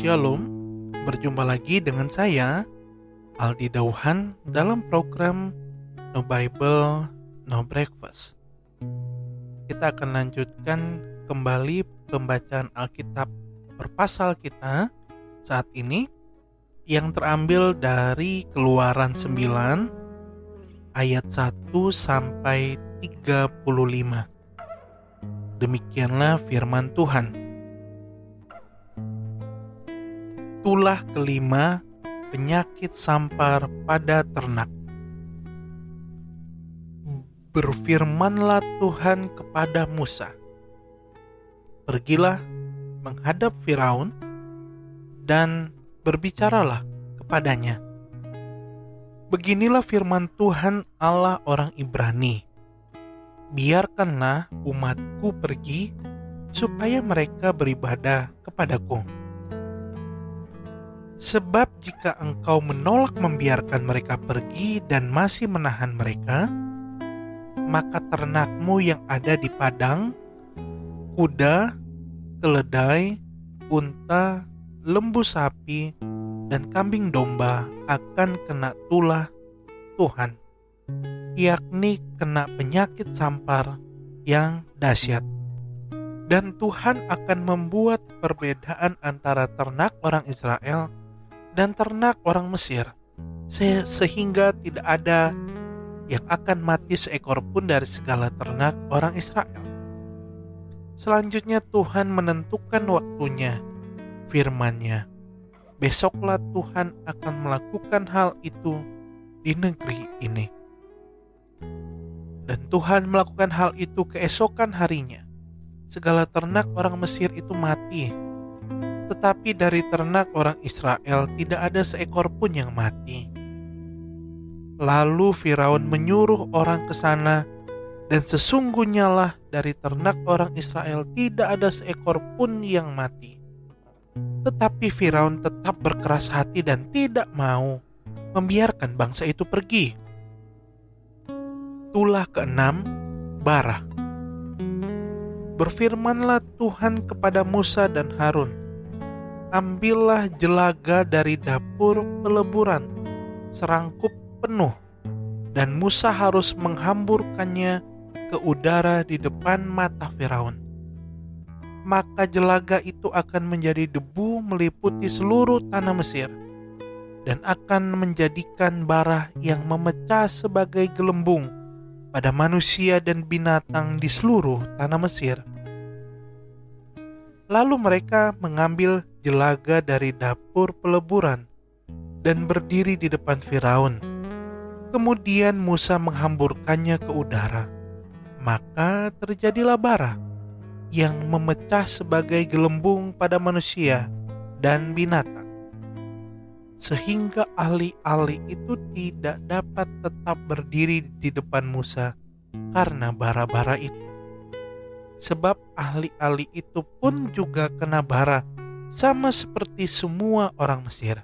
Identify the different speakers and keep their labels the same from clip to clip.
Speaker 1: Shalom, berjumpa lagi dengan saya, Aldi Dauhan, dalam program No Bible, No Breakfast. Kita akan lanjutkan kembali pembacaan Alkitab berpasal kita saat ini, yang terambil dari Keluaran 9, ayat 1 sampai 35. Demikianlah firman Tuhan. Tulah kelima, penyakit sampar pada ternak. Berfirmanlah Tuhan kepada Musa, "Pergilah menghadap Firaun dan berbicaralah kepadanya. Beginilah firman Tuhan Allah orang Ibrani, biarkanlah umatku pergi supaya mereka beribadah kepadaku. Sebab jika engkau menolak membiarkan mereka pergi dan masih menahan mereka, maka ternakmu yang ada di padang, kuda, keledai, unta, lembu sapi, dan kambing domba akan kena tulah Tuhan, yakni kena penyakit sampar yang dahsyat. Dan Tuhan akan membuat perbedaan antara ternak orang Israel dan ternak orang Mesir, sehingga tidak ada yang akan mati seekor pun dari segala ternak orang Israel." Selanjutnya Tuhan menentukan waktunya, firman-Nya, "Besoklah Tuhan akan melakukan hal itu di negeri ini." Dan Tuhan melakukan hal itu keesokan harinya. Segala ternak orang Mesir itu mati, tetapi dari ternak orang Israel tidak ada seekor pun yang mati. Lalu Firaun menyuruh orang ke sana, dan sesungguhnya lah dari ternak orang Israel tidak ada seekor pun yang mati. Tetapi Firaun tetap berkeras hati dan tidak mau membiarkan bangsa itu pergi. Tulah keenam, bara. Berfirmanlah Tuhan kepada Musa dan Harun, "Ambillah jelaga dari dapur peleburan, serangkup penuh, dan Musa harus menghamburkannya ke udara di depan mata Firaun. Maka jelaga itu akan menjadi debu meliputi seluruh tanah Mesir, dan akan menjadikan bara yang memecah sebagai gelembung pada manusia dan binatang di seluruh tanah Mesir." Lalu mereka mengambil jelaga dari dapur peleburan dan berdiri di depan Firaun. Kemudian Musa menghamburkannya ke udara, maka terjadilah bara yang memecah sebagai gelembung pada manusia dan binatang, sehingga ahli-ahli itu tidak dapat tetap berdiri di depan Musa karena bara-bara itu. Sebab ahli-ahli itu pun juga kena bara, sama seperti semua orang Mesir.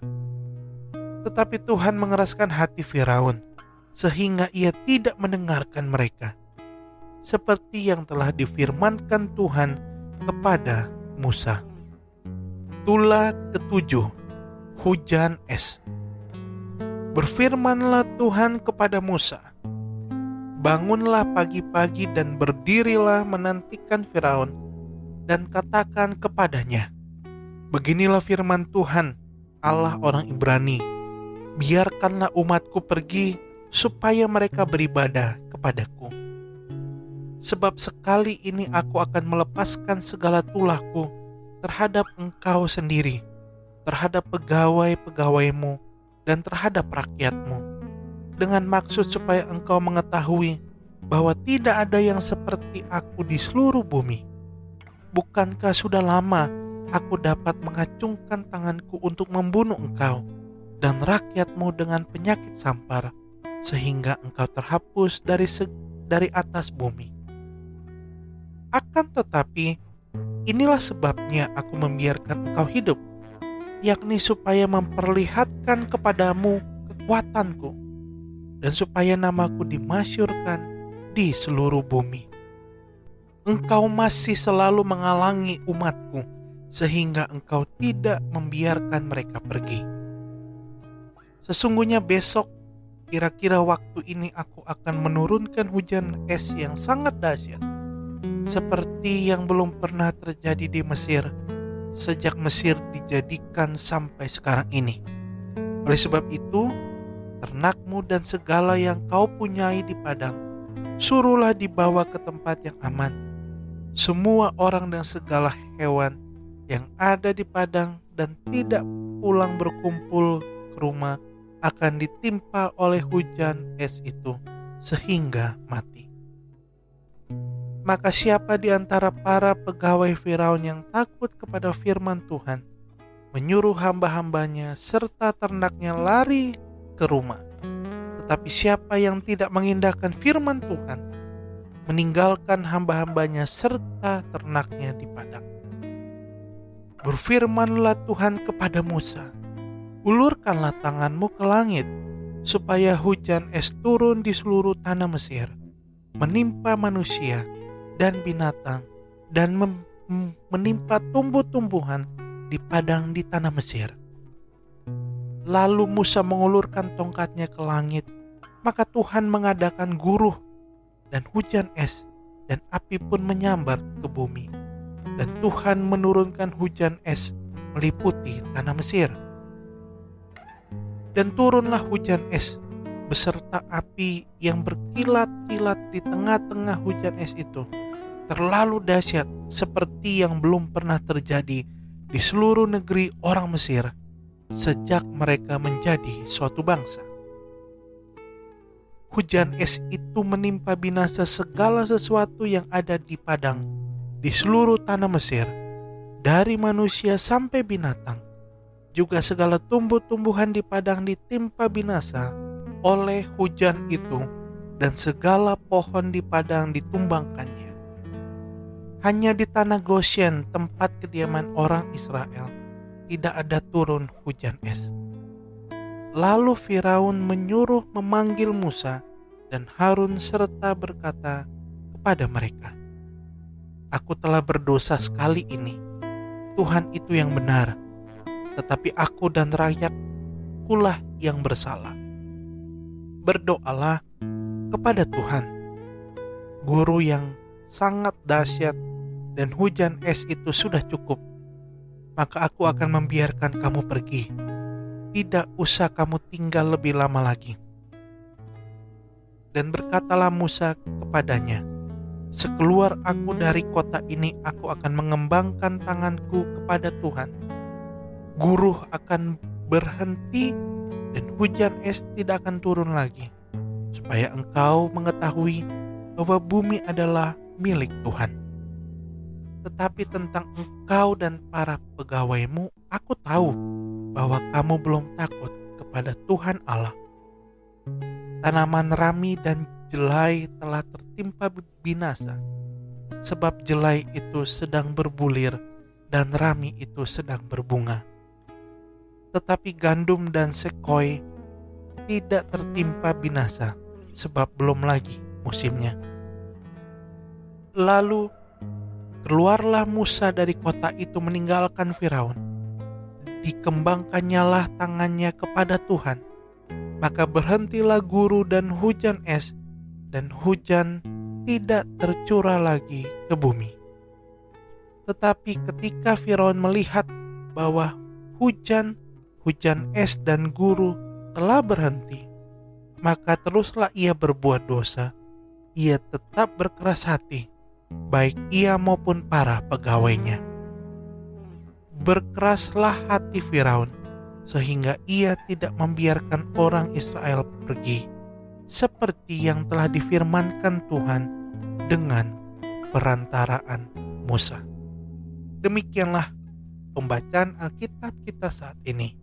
Speaker 1: Tetapi Tuhan mengeraskan hati Firaun, sehingga ia tidak mendengarkan mereka, seperti yang telah difirmankan Tuhan kepada Musa. Tulah ketujuh, hujan es. Berfirmanlah Tuhan kepada Musa, "Bangunlah pagi-pagi dan berdirilah menantikan Firaun, dan katakan kepadanya, beginilah firman Tuhan Allah orang Ibrani, biarkanlah umatku pergi supaya mereka beribadah kepadaku. Sebab sekali ini aku akan melepaskan segala tulahku terhadap engkau sendiri, terhadap pegawai-pegawaimu, dan terhadap rakyatmu, dengan maksud supaya engkau mengetahui bahwa tidak ada yang seperti aku di seluruh bumi. Bukankah sudah lama aku dapat mengacungkan tanganku untuk membunuh engkau dan rakyatmu dengan penyakit sampar, sehingga engkau terhapus dari atas bumi? Akan tetapi inilah sebabnya aku membiarkan engkau hidup, yakni supaya memperlihatkan kepadamu kekuatanku, dan supaya namaku dimasyurkan di seluruh bumi. Engkau masih selalu menghalangi umatku sehingga engkau tidak membiarkan mereka pergi. Sesungguhnya besok, kira-kira waktu ini aku akan menurunkan hujan es yang sangat dahsyat, seperti yang belum pernah terjadi di Mesir, sejak Mesir dijadikan sampai sekarang ini. Oleh sebab itu, ternakmu dan segala yang kau punyai di padang, suruhlah dibawa ke tempat yang aman. Semua orang dan segala hewan yang ada di padang dan tidak pulang berkumpul ke rumah akan ditimpa oleh hujan es itu sehingga mati. Maka siapa di antara para pegawai Firaun yang takut kepada firman Tuhan, menyuruh hamba-hambanya serta ternaknya lari ke rumah. Tetapi siapa yang tidak mengindahkan firman Tuhan, meninggalkan hamba-hambanya serta ternaknya di padang. Berfirmanlah Tuhan kepada Musa, ulurkanlah tanganmu ke langit, supaya hujan es turun di seluruh tanah Mesir, menimpa manusia dan binatang, dan menimpa tumbuh-tumbuhan di padang di tanah Mesir. Lalu Musa mengulurkan tongkatnya ke langit, maka Tuhan mengadakan guruh dan hujan es, dan api pun menyambar ke bumi. Dan Tuhan menurunkan hujan es meliputi tanah Mesir. Dan turunlah hujan es beserta api yang berkilat-kilat di tengah-tengah hujan es itu, terlalu dahsyat seperti yang belum pernah terjadi di seluruh negeri orang Mesir sejak mereka menjadi suatu bangsa. Hujan es itu menimpa binasa segala sesuatu yang ada di padang di seluruh tanah Mesir, dari manusia sampai binatang. Juga segala tumbuh-tumbuhan di padang ditimpa binasa oleh hujan itu, dan segala pohon di padang ditumbangkannya. Hanya di tanah Goshen, tempat kediaman orang Israel, tidak ada turun hujan es. Lalu Firaun menyuruh memanggil Musa dan Harun serta berkata kepada mereka, aku telah berdosa sekali ini. Tuhan itu yang benar, tetapi aku dan rakyatkulah yang bersalah. Berdoalah kepada Tuhan. Guru yang sangat dahsyat dan hujan es itu sudah cukup, maka aku akan membiarkan kamu pergi. Tidak usah kamu tinggal lebih lama lagi. Dan berkatalah Musa kepadanya, sekeluar aku dari kota ini, aku akan mengembangkan tanganku kepada Tuhan. Guruh akan berhenti dan hujan es tidak akan turun lagi, supaya engkau mengetahui bahwa bumi adalah milik Tuhan. Tetapi tentang engkau dan para pegawaimu, aku tahu bahwa kamu belum takut kepada Tuhan Allah. Tanaman rami dan jelai telah tertimpa binasa, sebab jelai itu sedang berbulir dan rami itu sedang berbunga. Tetapi gandum dan sekoi tidak tertimpa binasa, sebab belum lagi musimnya. Lalu keluarlah Musa dari kota itu meninggalkan Firaun. Dikembangkannyalah tangannya kepada Tuhan, maka berhentilah guru dan hujan es, dan hujan tidak tercurah lagi ke bumi. Tetapi ketika Firaun melihat bahwa hujan es dan guru telah berhenti, maka teruslah ia berbuat dosa. Ia tetap berkeras hati, baik ia maupun para pegawainya. Berkeraslah hati Firaun, sehingga ia tidak membiarkan orang Israel pergi, seperti yang telah difirmankan Tuhan dengan perantaraan Musa. Demikianlah pembacaan Alkitab kita saat ini.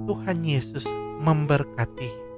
Speaker 1: Tuhan Yesus memberkati.